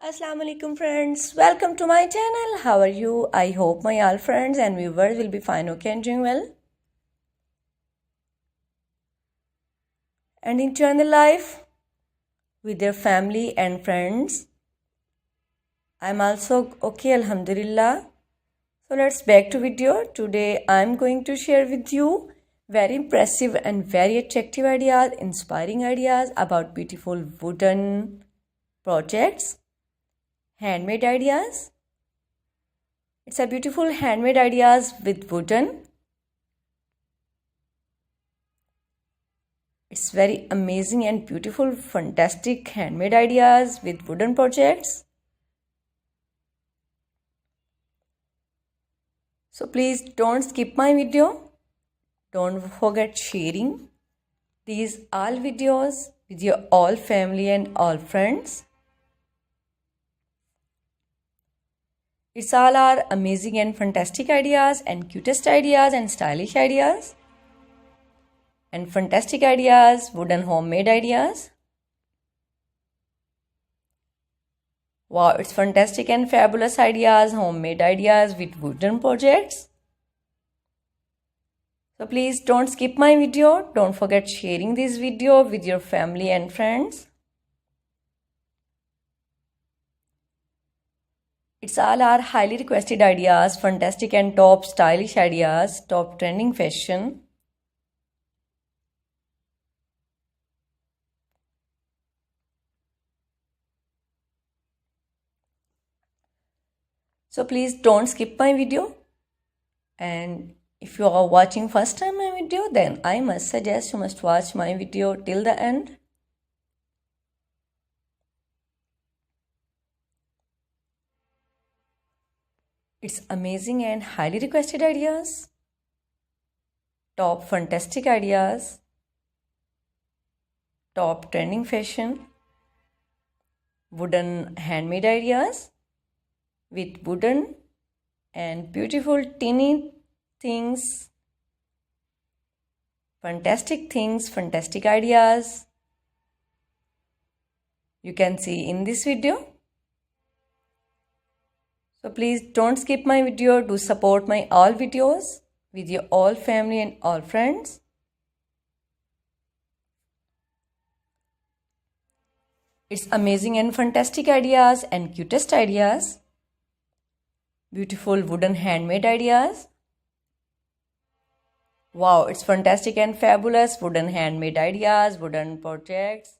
Assalamu alaikum friends, welcome to my channel. How are you? I hope my all friends and viewers will be fine, okay, and doing well and enjoying the life with their family and friends. I'm also okay, alhamdulillah. So let's back to video. Today I'm going to share with you very impressive and very attractive ideas, inspiring ideas about beautiful wooden projects, handmade ideas. It's a beautiful handmade ideas with wooden. It's very amazing and beautiful, fantastic handmade ideas with wooden projects. So please don't skip my video. Don't forget sharing these all videos with your all family and all friends. It's all our amazing and fantastic ideas and cutest ideas and stylish ideas and fantastic ideas, wooden homemade ideas. Wow, it's fantastic and fabulous ideas, homemade ideas with wooden projects. So please don't skip my video. Don't forget sharing this video with your family and friends. It's all our highly requested ideas, fantastic and top stylish ideas, top trending fashion. So please don't skip my video. And if you are watching first time my video, then I must suggest you must watch my video till the end. It's amazing and highly requested ideas, top fantastic ideas, top trending fashion, wooden handmade ideas with wooden and beautiful teeny things, fantastic ideas you can see in this video. So please don't skip my video. Do support my all videos with your all family and all friends. It's amazing and fantastic ideas and cutest ideas. Beautiful wooden handmade ideas. Wow, it's fantastic and fabulous wooden handmade ideas, wooden projects.